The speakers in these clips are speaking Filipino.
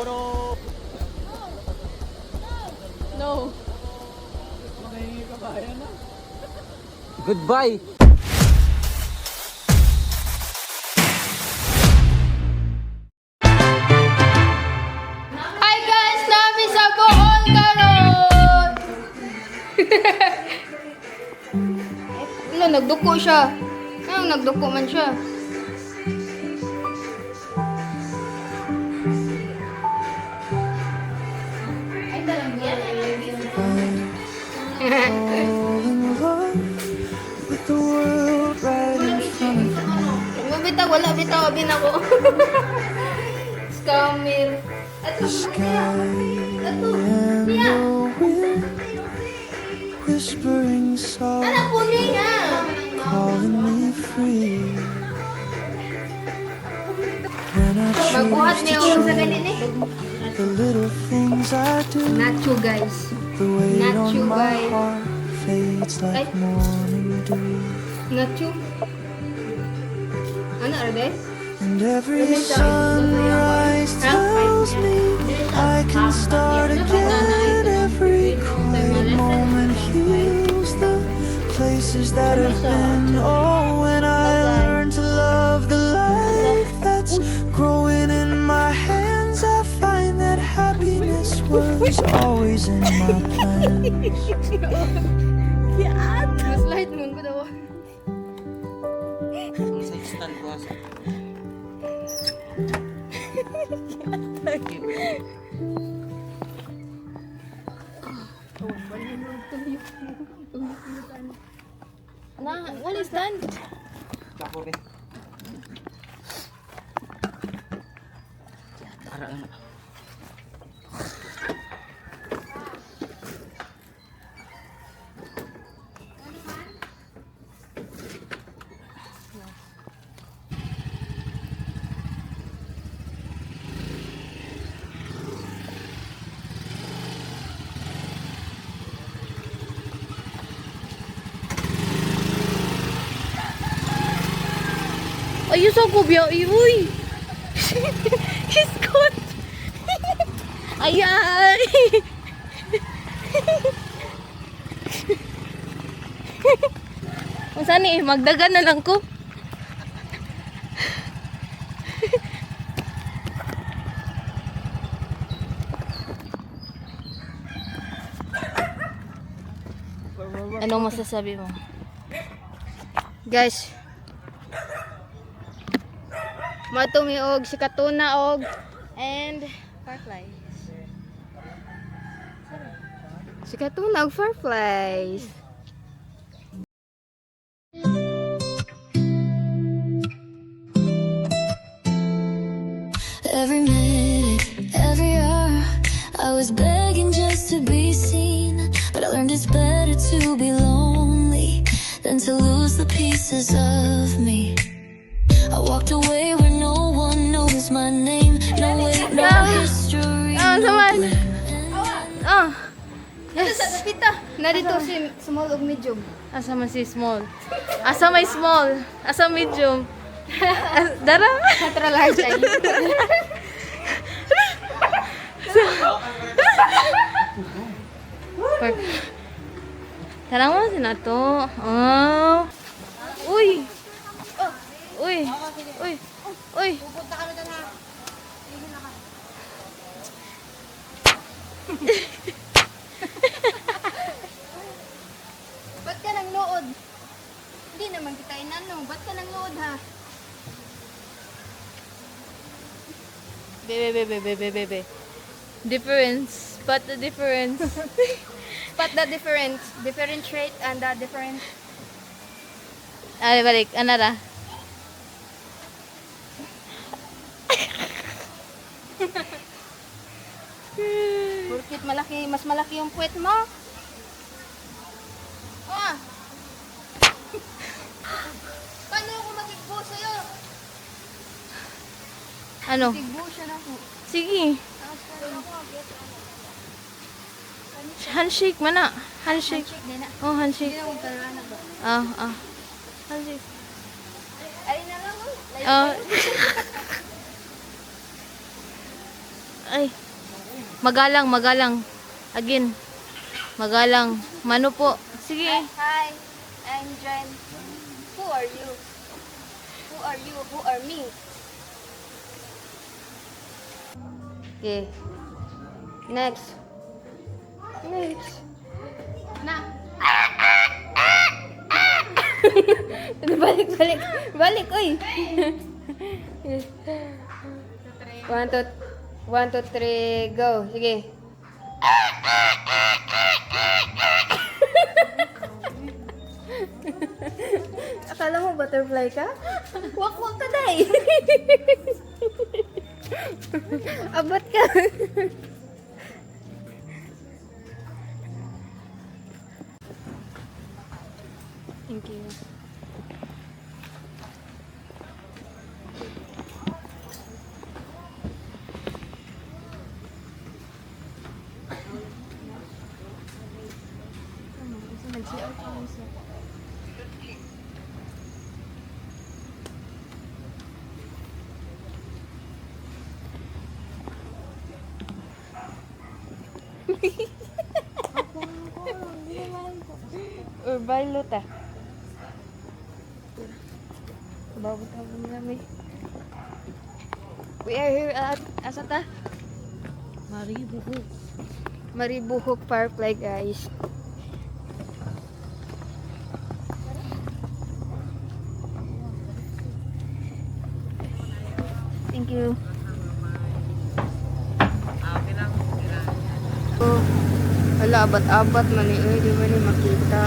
no! No. Goodbye! Hi guys! Namin sa Bohol karon! Wala, nagduko siya. Ayun, nagduko man siya. Ay, talang yan. With the world right in front of me. Wala bitaw, abin ako. Scammer. The sky and the wind whispering soft, Anak po niya. calling me free. When I Magbuhat choose niya to ako sa change ganun eh. the little things I do, Nacho guys. the weight Nacho, on my guys. heart fades Ay. like morning dew. Nacho. Ano, Arde? And every sunrise tells me I can start again. Every quiet moment heals the places that have been. Oh, when I learn to love the life that's growing in my hands, I find that happiness was always in my plans. Mas light moon ko daw. Sa stand ko asa. Na, what is that? Tako rin. Tara na. Ayos ako, biya. Uy! He's good! Ayan! Kung saan eh, magdagan na lang ko. Anong masasabi mo? Guys, matumi og si Katuna og and fireflies. Si Katuna og fireflies. Every minute, every hour, I was begging just to be seen. But I learned it's better to be lonely than to lose the pieces of me. I walked away where no one knows my name. No weight, no history, no saman. blame. Yes. Narito si small ug medium. Asa man si small? Asa may small? Asa medium? Dara? Tara large ay. Tarang mo sinato. Oh. Uy. Uy. Uy. Uy. Pupunta kami doon ha. Ba't ka nang lood? Hindi naman kita inano. Ba't ka nang lood ha? Bebe. Difference. Spot the difference. Spot the difference. Differentiate and the difference. Ay, balik. Ano ra? Porkit malaki, mas malaki yung puwet mo. Ah! Paano ako magigbo sa'yo? Ano? Magigbo siya na po. Sige. Handshake man na. Handshake. Oh, handshake. Handshake. Ay na lang. Ay. Magalang, magalang. Again. Magalang. Mano po. Sige. Hi, I'm Jen. Who are you? Who are you? Who are me? Okay. Next. Next. Na. Balik, balik. Balik, uy. 1, 2, 3, go. Sige. Akala mo butterfly ka? Wak-wak ka, day. Abot ka. Thank you. Urbalot ah. Babot-habot namin. We are here at asata? Maribuhok Firefly, guys. Thank you. Oh, wala, abat-abat man eh. Di ba ni makita?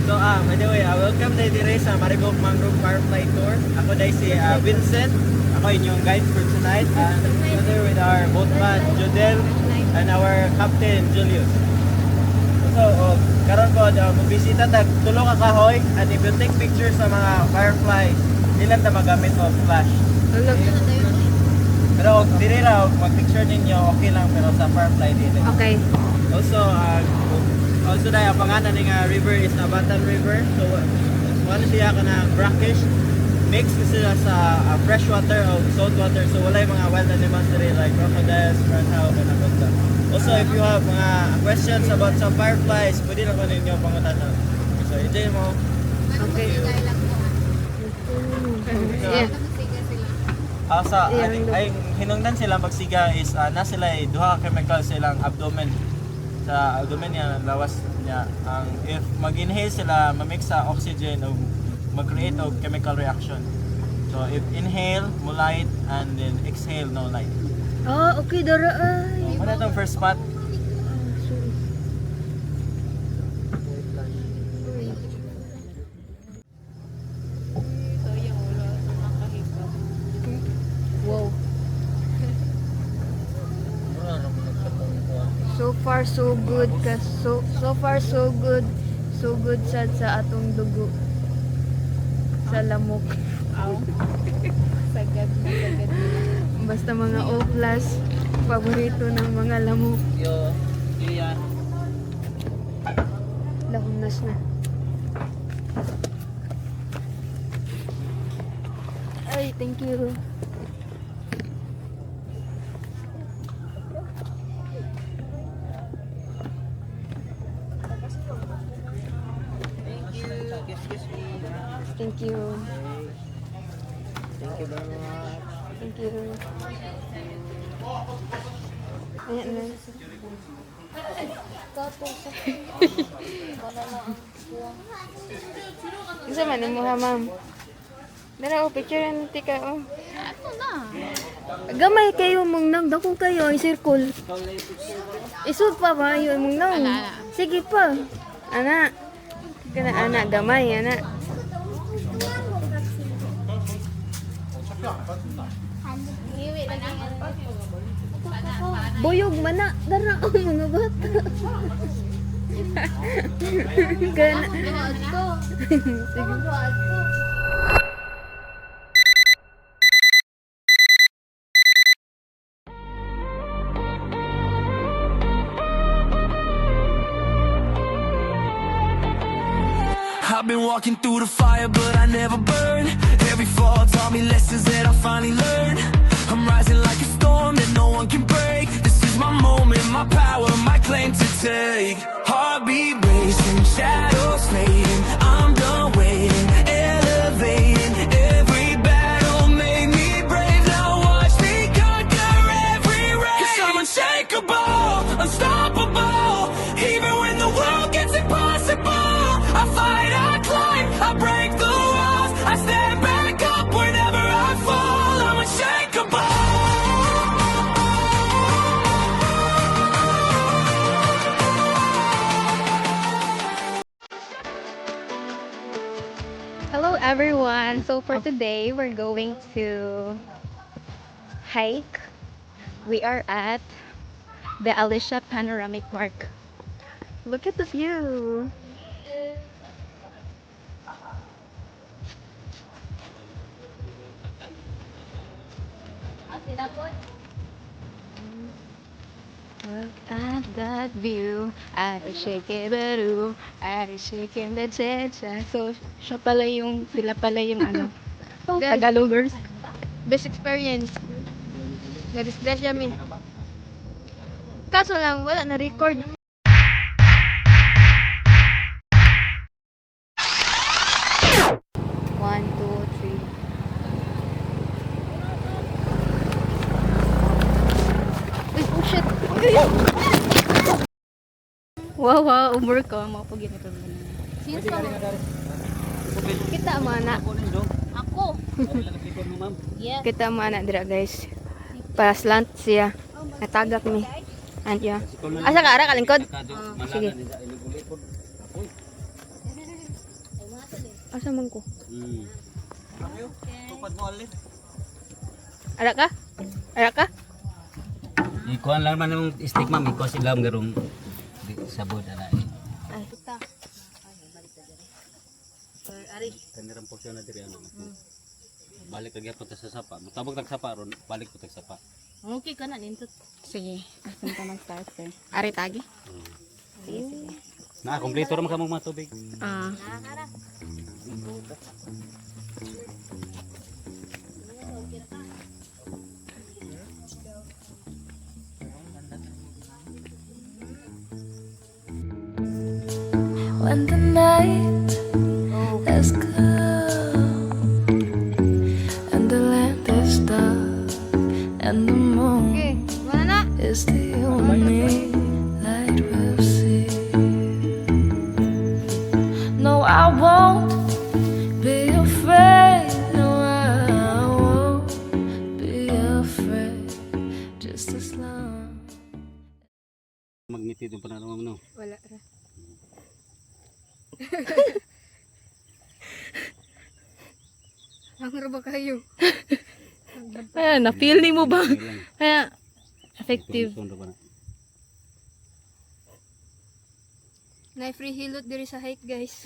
So, by the way, welcome tayo dire sa Mariboc Mangrove Firefly Tour. Ako dahil si Vincent. Ako inyong guide for tonight. And together with our boatman, Jodel, and our captain, Julius. So, karon po, magbisita tag tulong ka kahoy. And if you take pictures sa mga firefly, di lang ta magamit of flash. Pero dire raw, mag-picture ninyo, okay lang. Pero sa firefly dito. Okay. Also dahil ang pangalan ng river is Nabatan River. So ano siya ka na brackish. Mix sila sa fresh water o salt water. So wala yung mga wild animals dito like crocodiles, groundhog, and agonda. Also if you have mga questions about some fireflies, pwede lang ko ninyo pangutanong. So enjoy mo. Okay. Yeah. Sa ay hinungdan sila pagsiga is na sila duha ka chemical silang abdomen. Sa abdomen niya, lawas niya, ang if mag-inhale sila, mamix sa oxygen o mag-create of chemical reaction. So if inhale, mo light, and then exhale, no light. Ah, okay, Dara. Ay. Ano itong first spot? Wow. So far so good ka so far so good sad sa atong dugo sa lamok. Sagad na sagad. Basta mga O+, paborito ng mga lamok. Yan. Lahunas na. Ay, thank you. Thank you. Thank you very much. Thank you. Ayan na. Isa man mo ha, ma'am. Dara, picture yan, tika, oh. Ato na. Gamay kayo mong nang, dako kayo, i-circle. Isud pa ba yun mong nang? Sige pa. Ana. Kana ana, gamay, ana. Boyog mana, dara ang mga bata. Gana. Sige. I've been walking through the fire, but I never burn. Every fall taught me lessons that I finally learned. So for today, we're going to hike. We are at the Alicia Panoramic Park. Look at the view. Look at that view. I shake it, badu. I shake it, betcha. So, sila pala yung ano, Tagalogers. Best experience. Na-distress kami. Kaso lang, wala na record. One, two, three. Uy, oh shit! Wow, umur ko. Mga pag ganito. Since pa mo? Kita mo anak. Ako. Yes. Kita mo anak dira guys. Paslant siya. Natagak ni. Andiya. Asa ka ara kalingkod? Sige. Asa man ko? Tupad mo ulit. Ara ka? Ara ka? Ikuan lang man yung stick ma'am, ikaw sila garong sabod ala. Ay, kita. Kanirang po siya na diri ano. Balik lagi po ta sa sapa. Mutabog tag sapa ron, balik po tag sapa. Okay ka na nintot. Sige. Asan ka mag-start sir? Ari tagi? Sige, sige. Na kompleto ra man kamong mga tubig. Ah. When the night has come and the land is dark and the moon Okay, wala na. is the only light we'll see. No, I won't be afraid. No, I won't be afraid. Just as long. Magnitude pa na naman no. Wala ra. Ang ba kayo? Kaya, na-feel ni mo ba? Kaya, effective. Na free hilot diri sa hike guys.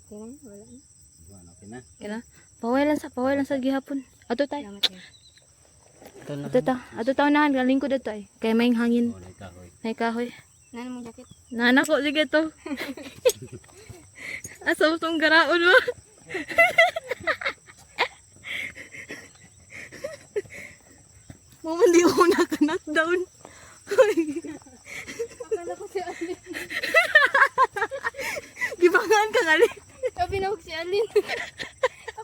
Okay na, wala na. Okay na. Kaya, paway lang sa gihapon. Ato tayo. Ato tayo na, galingkod ato ay. Kaya may hangin. Oh, nagkahoy. May kahoy. Nana mong jacket. Nana ko, sige to. Asa mo tong garaon mo? Mama, di ko naka-knockdown. Akala ko si Alin. Gibangan ka gali. Sabi na si Alin.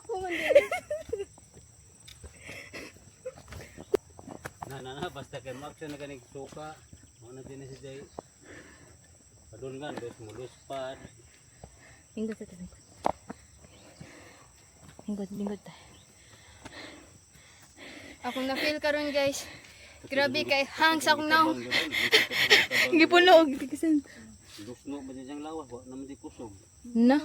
Ako man din. Na basta kay mag na ganing suka. Mo na din si Jay. Padun gan dos muluspad. Lingkod sa tabi. Lingkod tayo. Akong na-feel karon guys. Grabe kay hangs akong now. Hindi po loog. Tikisan. Dusno ba diyang lawas wa naman di kusog. Na.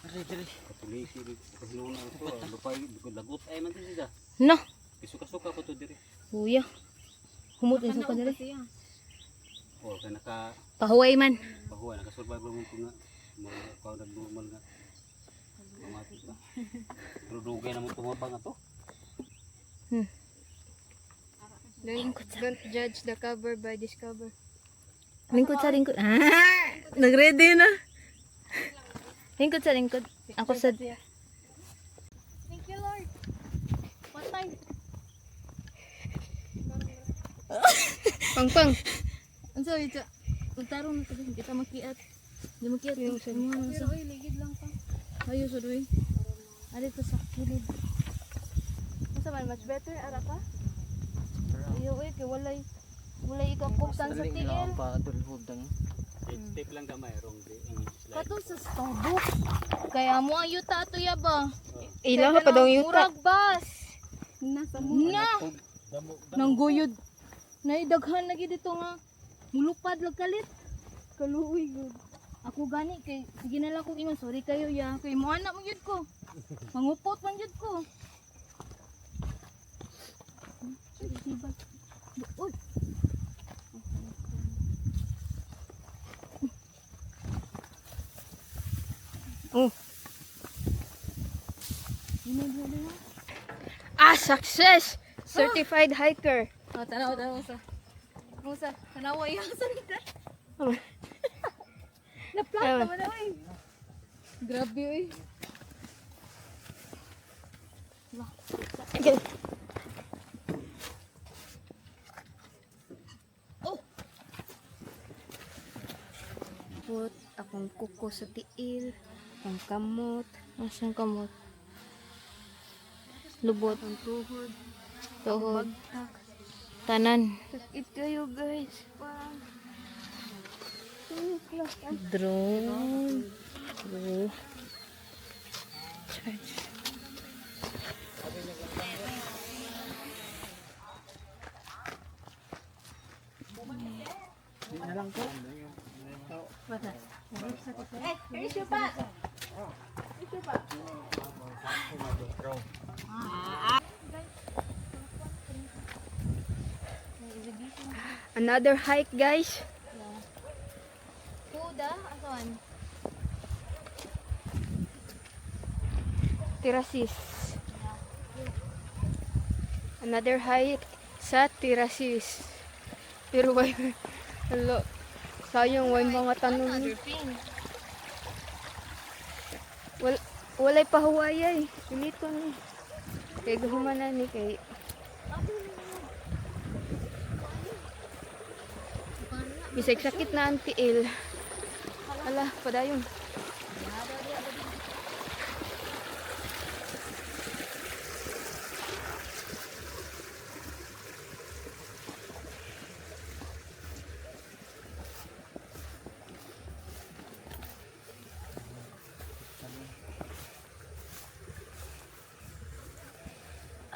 Katulisi kahinuon ang to. Lupay lagot ay man din siya. Na. Isuka-suka pa to diri. Kuya. Humot na sa dali. Oh, kay naka Pahuway man. pahuwa naka-survive mo ko nga. Mga kaw normal nga. Mamati ba. Pero dugay na mo tumabang ato. Don't judge the cover by this cover. Lingkod sa lingkod. Ah! Nag-ready na. Lingkod sa lingkod. Ako sa... Thank you Lord. What time? Pang. Ang sabi ito. Magtarong na ito. Hindi kita makiat. Hindi makiat. Pero oy, ligid lang pa. Ayos o doy. Ano ito sa kilid. Masa man, much better. Ara ka? Ayaw eh, kay walay ikakuptan sa tiil. Tip lang ka mayroong di. Kato sa Starbucks. Kaya mo ang yuta ato ya ba? Ilaw pa daw yung Murag bus. Na. Nang guyod. Naidaghan lagi dito nga. Mulupad lag kalit. Kaluoy gud. Ako gani kay sige na lang kung ingon sorry kayo ya. Kay mo anak mo gyud ko. Mangupot man gyud ko. Sibag. Uy. Oh. Ginagano. Success! Certified hiker. Oh, tanaw sa. Musa, tanawa yang sa nita. Oh. Na-plant Ayun. naman na oy. Grabe oy. Okay. Put akong kuko sa tiil, ang kamot, Asang kamot. lubot ang tuhod, Tuhod. bagtak. Tanan. Sakit kayo guys. Wow. Drone. Drone. Charge. Another hike guys. Kuda, asan? Tirasis. Another hike sa Tirasis. Pero why hello. Sayang why mga tanong. Walay pahuwayay. Pilito ni. Kay guhumanan ni kay bisag sakit na ang tiil. Ala, padayon.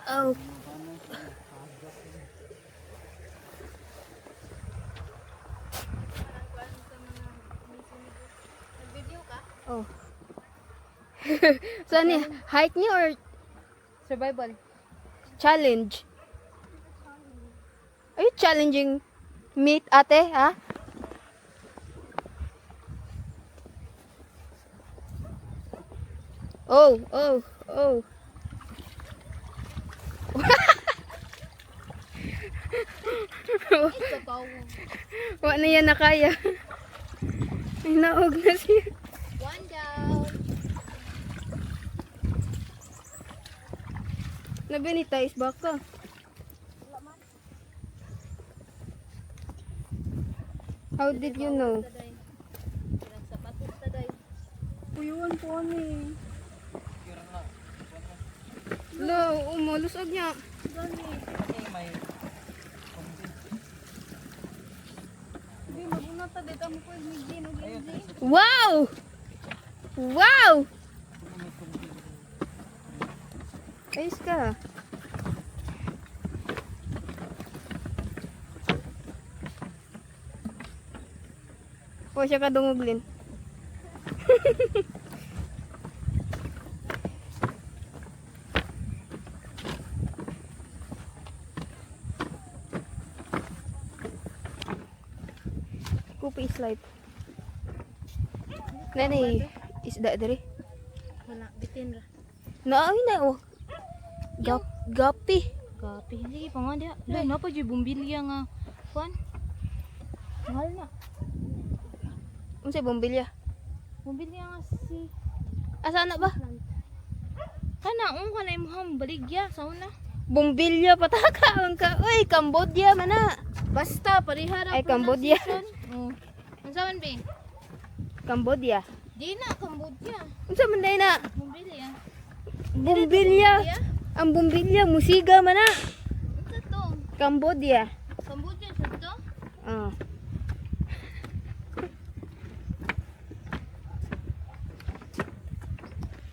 Oh. Oh. Saan ni? Hike ni or survival? Challenge. Are you challenging meat, ate? Ha? Oh, oh, oh. Wa na yan na kaya. Ay, naog na siya. One down. Nabinitize baka. How did you know? Sapatos taday. Puyuan po ni. Lo, umalusog niya. Wow! Wow! Ayos ka. O siya ka dunguglin. Kupi slide. Nani, isda dari. Wala, bitin ra. Naay na oh. Gapi. Kapi, sige pa nga dia. Dahil na pa dyan bumbilya nga. Kuan? Mahal na. Unsay bombilya? Bumbilya nga si... Asa na ba? Kana, ka na imong baligya sa una. Bombilya pataka ang ka. Uy, Cambodia man na. Basta, parihara Ay, Cambodia. Oh. Ang saman ba? Cambodia. Di na, Cambodia. Unsa man day na? Bumbilya. Bombilya. Ang bombilya musiga man na. Ito to. Cambodia. Cambodia sa to? Ah.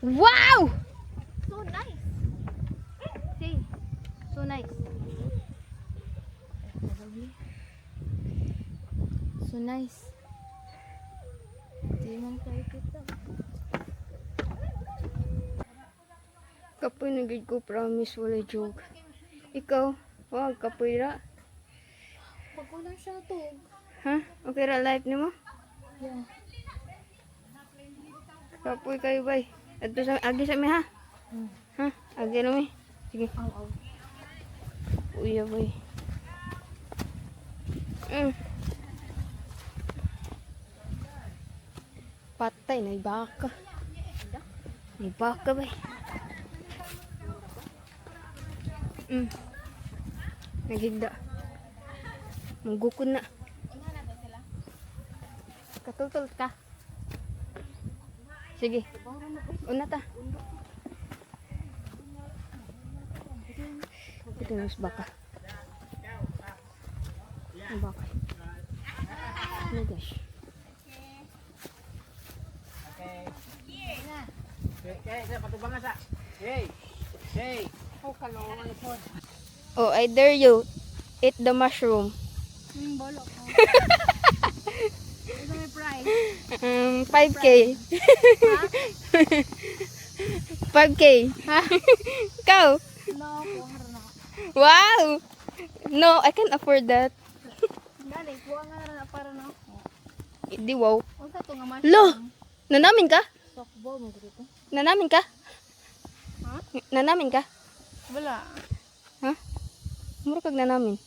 Wow! So nice. See. So nice. So nice. Di man tayo kita. Kapoy na gid ko, promise, wala joke. Ikaw, wag kapoy ra. Pag lang siya to. Ha? Okay ra life nimo? Yeah. Kapoy kayo bay. Adto sa agi sa mi ha. Ha? Agi na mi. Sige. Aw. Uya bay. Patay na baka. May baka bay. Naghigda. Magukod na. Katultol ka. Sige. Una ta. Ito na mas baka. Ang baka. Oh my gosh. Okay, patubang sa. Hey. Hey. Oh, I dare you. Eat the mushroom. Bolok. Ito may price. 5K. 5K. Ha? Ikaw? No, kuha na. Wow! No, I can't afford that. Dali, kuha nga na para na. Di wow. Unsa to nga mas? Lo! Nanamin ka? Softball mo dito. Nanamin ka? Ha? Nanamin ka? Wala. Ha? Mura kag nanamin.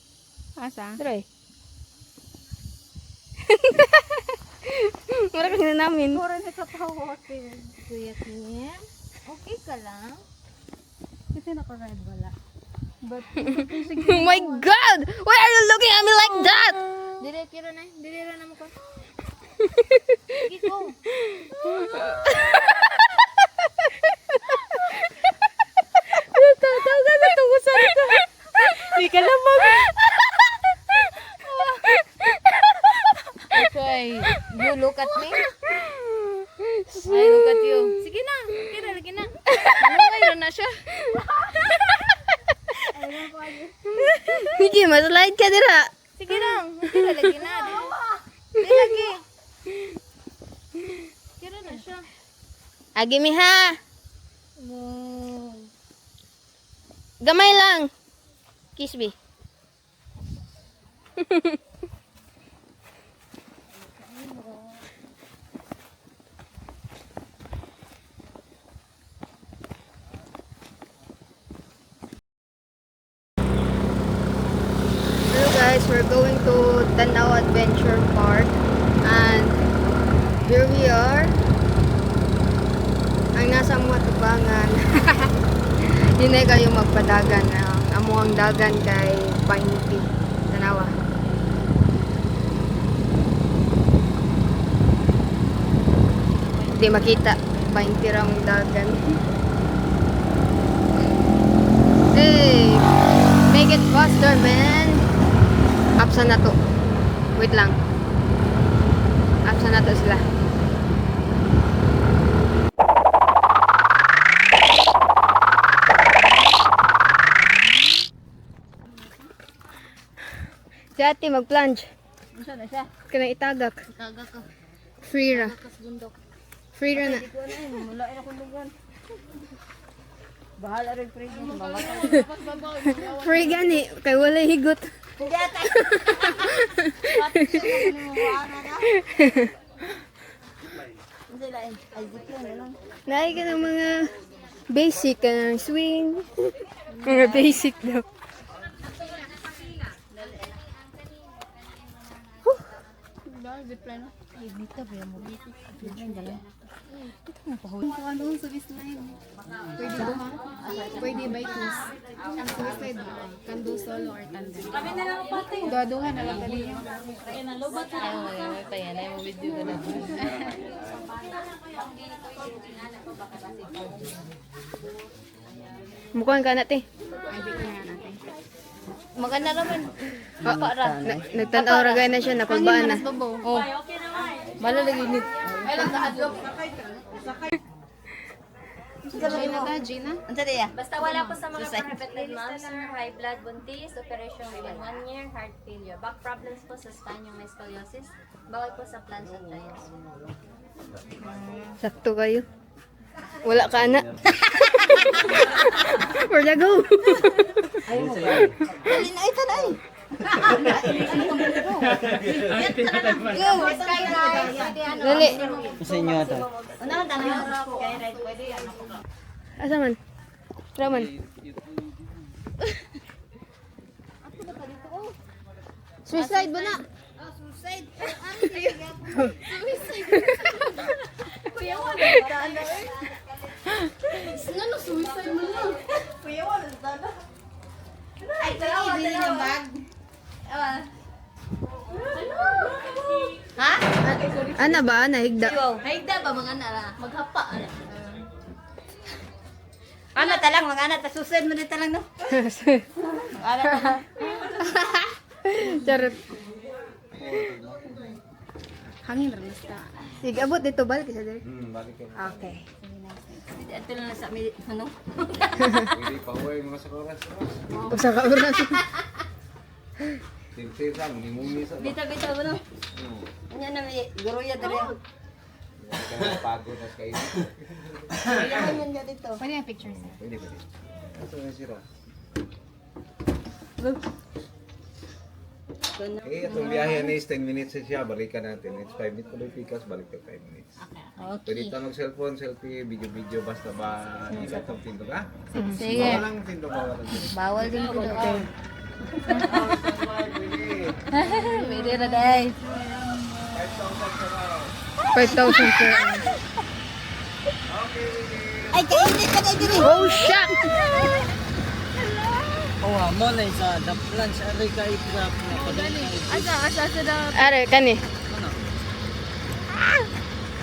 Asa? Try. Mura kag nanamin. Pura na katawag. Kuya Kim, okay ka lang? Kasi naka-red wala. But, Oh my God! Why are you looking at me like that? dire kira na. Dire na mo ko. Sige ko. Tatawa na tungusan ka. Di ka lamang. Okay, you look at me. I look at you. Sige na. Kira lagi na. Ano mayroon na siya? Sige, maslide ka dira. Sige lang. Kira lagi na. Di lagi. Kira na siya. Agi mi ha. Gamay lang. Kiss me. Hello guys, we're going to Tanaw Adventure Park and here we are. Ang nasa mga tubangan. Hindi kayo magpadagan. Amo ang dagan kay Painti. Tanawa. Hindi makita. Painti ra ang dagan. Hey! Make it faster, man! Apsa na to. Wait lang. Apsa na to sila. Si ate mag-plunge. Unsa na siya? Kana itagak. Taga ka. Free ra. Kas bundok. Free ra na. Di ko na eh. Mula na kung lugan. Bahala rin free. Free gani. Kay wala higot. Hindi ata. Pati siya na kalimuhaan na. Hindi lang. Ay, dito na lang. Naay ka ng mga basic. Swing. Mga basic daw. Zipline no? Ay, dito ba mo? Zipline dala. Ito na pa huli. Kung ano sa Zipline. Pwede ba ha? Pwede by twos. Ang suicide, can do solo or tandem. Kami na lang pati. Doaduhan na lang dali. Ay, nalubat na. Ay, tayo na yung video na lang. Mukhang ka natin. Ay, di ko na natin. Maganda naman. Nagtanaw ra gay na siya. Nakulbaan na. Oh. Bala lagi nit. Gina ta, Gina? Basta wala po sa mga prohibited ma'am, sir, high blood, buntis, operation within 1 year, heart failure. Back problems po sa spine, yung may scoliosis. Bawal po sa plants and trials. Sakto kayo. Wala ka na. For the go. Dali. Sa inyo ito. Asa man? Raman. Suicide mo na. Ana ba? Nahigda. Haigda ba mga nara? Maghapa. Ano talang mga anak, tasusod mo din talang no? Charot. Hangin rin basta. Sige, abot dito. Balik isa dito. Balik ka. Okay. Ito lang sa mi ano? Pwede pa huwag mga sa oras. Usa ka oras. Tintisan, hindi mo misa. Bita mo no? Anya na may guruya dere. Hindi ka napagod na kayo. Kailangan yun nga dito. Pwede yung pictures. Pwede. Ito na sira. Eh, itong biyahe na is 10 minutes siya, balikan natin. It's 5 minutes tuloy pikas, balik ka 5 minutes. Pwede tanong cellphone, selfie, video, basta ba hindi ka itong tindog, ha? Sige. Bawal lang tindog, bawal lang tindog. Bawal din po doon. Pwede. Pwede na day. 5,000 per hour. Ay, kainit ka dito. Oh, shit! Oh, mo na sa the plants ari ka itrap na padali. Asa da. Are, kani.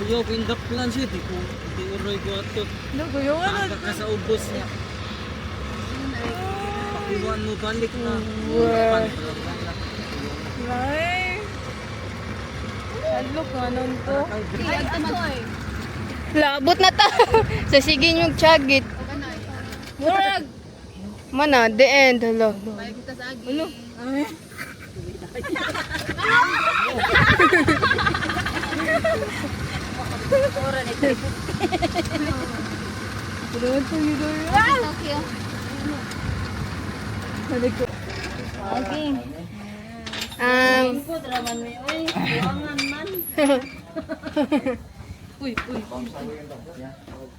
Kuyo in the plants ito ko di uroy ko ato. No, kuyo nga. Ka sa ubos niya. Pakuan mo balik na. Lai. Hadlok nga nun to. Ay, ano eh. Labot na ta. Sa sige yung tsagit. Murag. Mana, the end. Hello. Balik kita sa agi. Ano? Okay.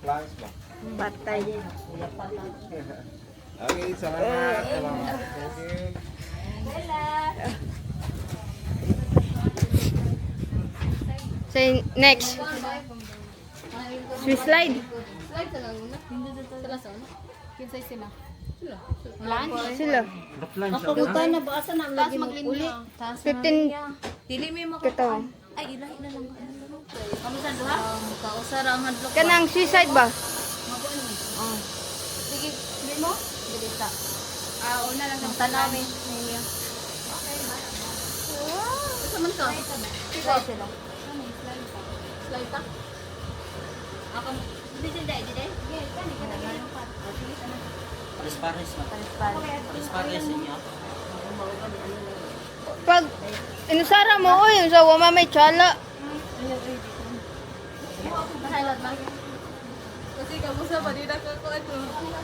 Plans ba? Patay. Okay, salamat. Salamat. Thank you. Say next. Swiss slide. Slide sa lang una. Hindi dito sila sa una. Kinsay sila? Sila. The plants. Puta na ba asa na lagi mo uli? 15 Dili mi mo kataw. ay ilahi na lang. Kamu sa duha? Kausara ang hadlok. Kanang suicide ba? Sige, di mo? Dili ta. Una lang ang tanami. Okay. Asa man ka? Slide sila. Slide ta? Ako, hindi sila, hindi din? Yes, kani ka na ganyan pa. Pares na. Pares niya. Pag inusara mo o yung sa wama may tsala. Masalat ba? Kasi kamusta pa din ako ano.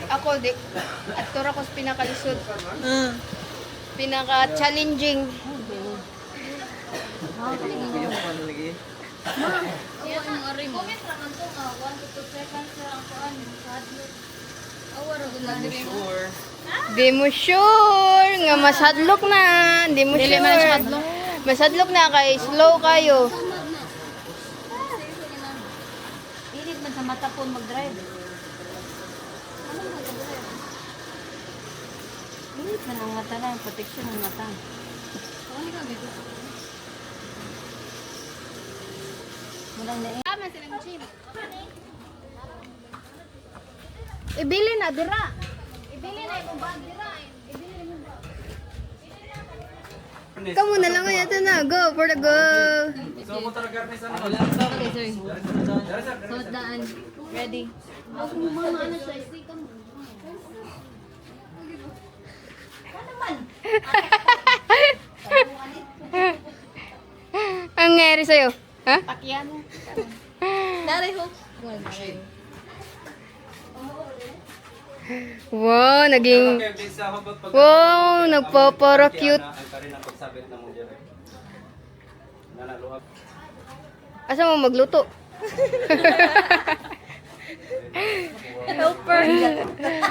Ako di. Aktor ako sa pinakalisod. Pinaka-challenging. Iya ang ari mo. Comment ra man to nga 1 to 2 seconds ra ang kuan sa hadlok. Awara ko na din. Sure. Di mo sure nga masadlok na. Di mo Dili sure. man masadlok. Masadlok na kay slow kayo. Ilit man sa mata po mag-drive. Ilit man ang mata na, protection ng mata. Ano ka dito? Mulang na Tama silang gym. Ibili na dira. Ibili na yung bag dira. Ibili na yung bag. Kamu na lang ito na. Go for the go. Okay, sir. So, daan. Ready? Ang nangyari sa'yo? Ha? Dari ho. Wow, naging... Wow, nagpo-cute. Asa mo magluto? Helper.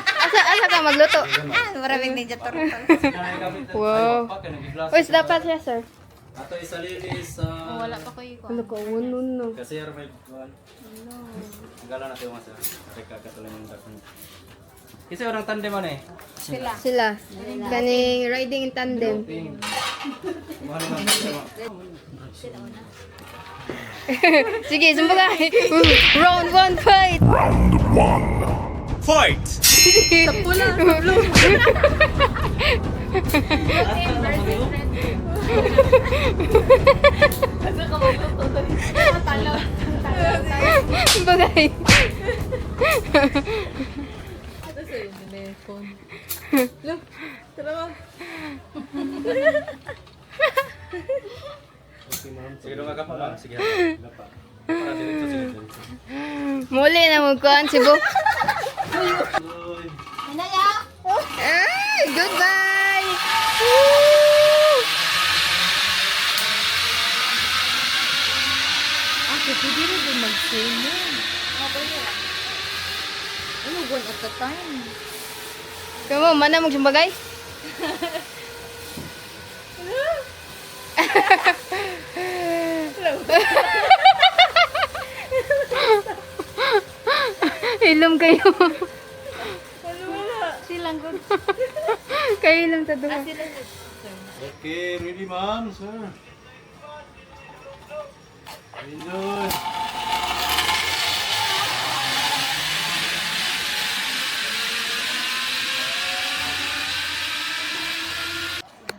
Asa ka magluto? Maraming ninja turtle. Wow. Uy, dapat siya, sir. Ato isa lilis Wala pa ko iko. Ano ka? No. kasi may kuan. Gala natin mo sa kakatuloy ng dakong. Kasi orang tandem man eh. Sila. Kaning riding in tandem. Sige, sumbagay. Round 1, fight! Fight! Sumbagay. Sige dong agak pa. Sige. Gapa. Para diretso sige diretso. Muli na magkuhan si Bo. Ay, goodbye! Woo! Ako, pwede rin din mag-sing yun. Ano, one at a time. Kamu, mana magsumbagay? Ilom kayo. Silang good. Kayo ilom sa duha. Okay, ready ma'am, sir. Enjoy.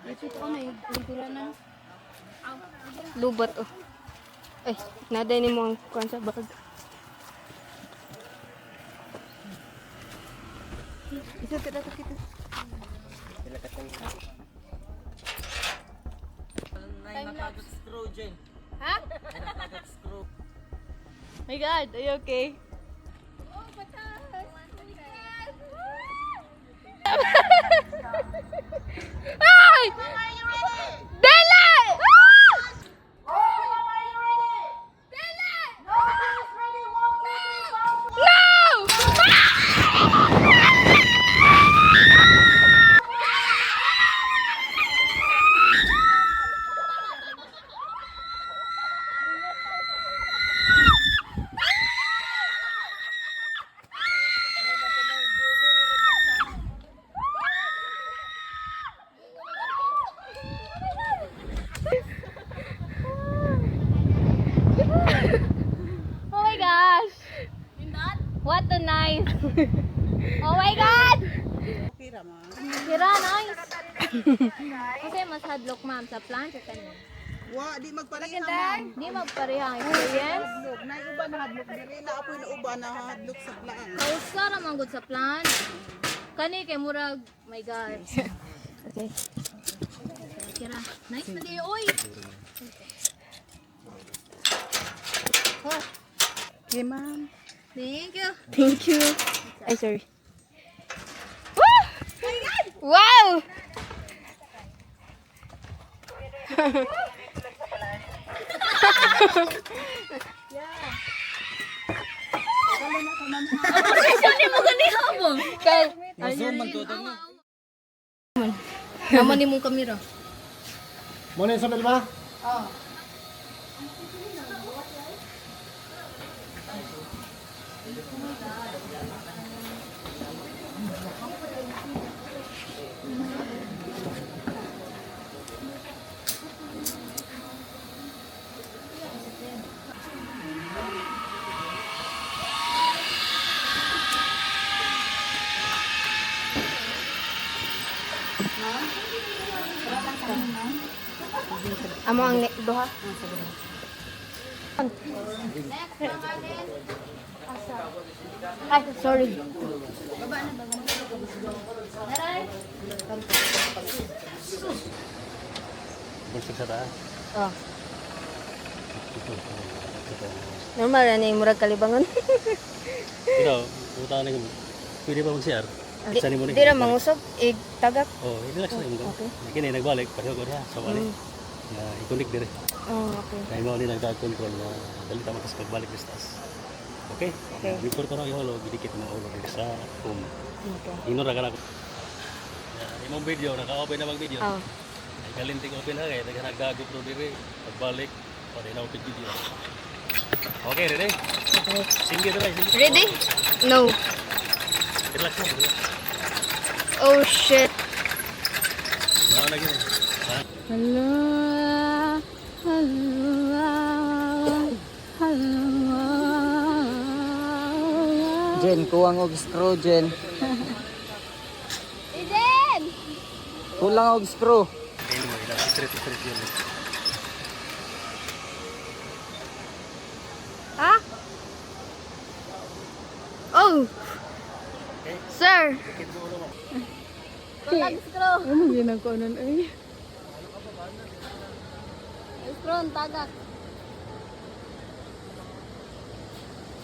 Ito ko may kultura na. Lubat oh. Ay, naday ni mo ang kuhan sa bag. Isa kita kita. Ha? My God, are you okay? Ay! Dali! Oh my gosh! What a nice! Oh my God! Kira, nice! Kasi mas hadlock ma'am sa plancha kanina. Wa di magpareha ma'am. Di magparehang experience. Hadlok na uba na hadlok diri na apoy na uba na hadlok sa plaan. Kausa ramang good sa plan. Kani kay murag, my God. Okay. Kira, nice na di oy. Oh, Okay ma'am. thank you. Thank you. Ay, sorry. Woo! Wow! Saan mo ganiha mo? Kay, Naman ni mong kamera. Muna yung sabil ba? amo ang duha. Sa Ay, sorry. Busog sa taas. Oh. Normal na yung murag kalibangon. Ikaw, utang na kami. Pwede ba mag-CR? Saan mo na? Di ra mangusog, tagak. Oh, relax na mo. Okay. Kini nagbalik, pareho ko na sa balik. Na i-connect dire. Oh, okay. Kaya mo ni nagka-control na dali ta makas pagbalik sa taas. Okay? Okay. Before ko na iholo, gidikit na ulo dito sa home. Okay. Inora ka na ko. Imong video, naka-open na mag-video. Oh. Ay kalinting open na kaya nagagago pro dire. Pagbalik, o na open video. Okay, ready? Okay. Sige na, sige. Ready? No. Relax na. Oh shit. Mga lagi na. Hello. Hello. Hello. Jen, kuwang og screw, Jen. Eden! Kulang og screw. Hindi mo, straight yun. Ha? Oh. Sir. Kulang screw. Ano ginagawa ay? Screw ang tagak.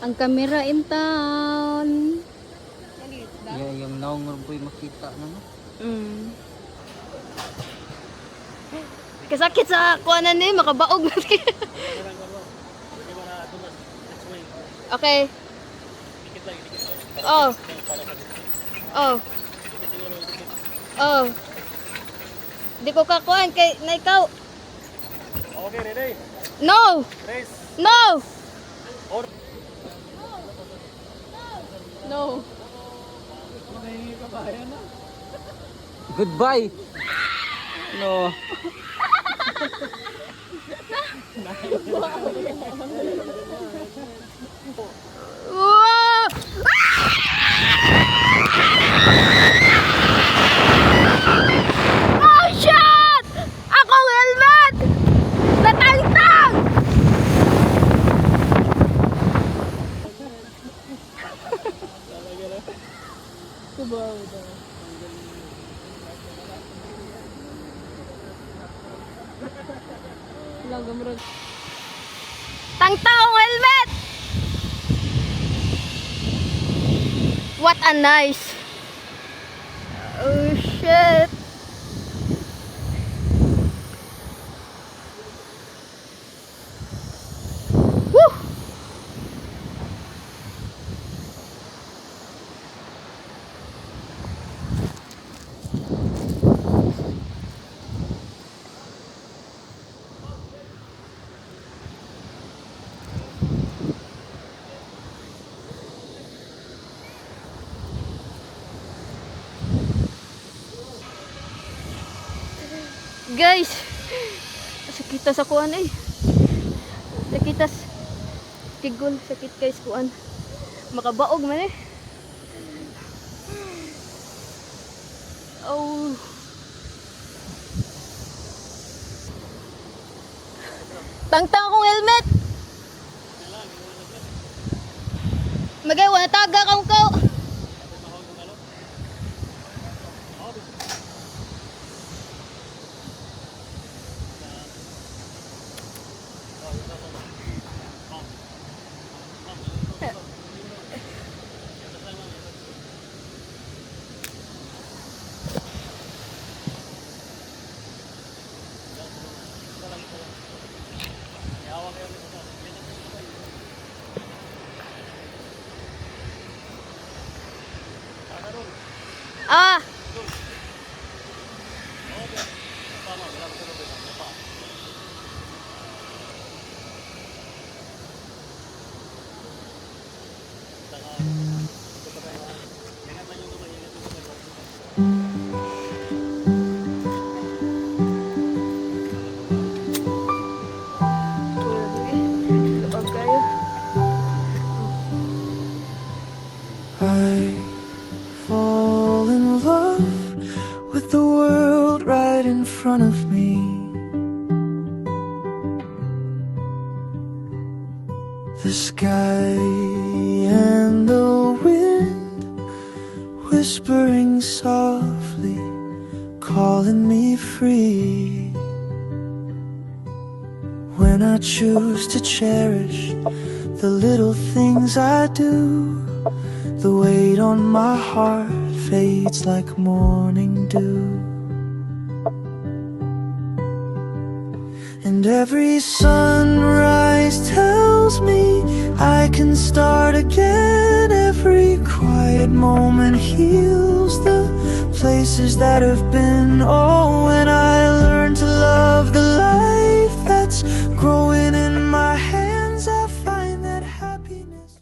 Ang camera in town. Yung naong boy makita na no. Kasakit sa kuanan ni makabaog na. Okay. Oh. Oh. Oh. Di ko kakuan kay na ikaw. Okay, ready? No. Race. No. No. Goodbye. No. Wow! Oh shit! Akong helmet! Natangtang! Tangtang akong helmet! What a nice! Oh shit! Woo! Guys, sakit sa kuan eh. Sakit tigol, sakit guys kuan. Makabaog man eh. Oh. Tangtang akong helmet. Magay wala taga kang ko. Ah. I fall in love with the world right in front of me. sky and the wind whispering softly, calling me free. When I choose to cherish the little things I do, the weight on my heart fades like morning dew. And every sunrise tells me I can start again. Every quiet moment heals the places that have been. Oh, when I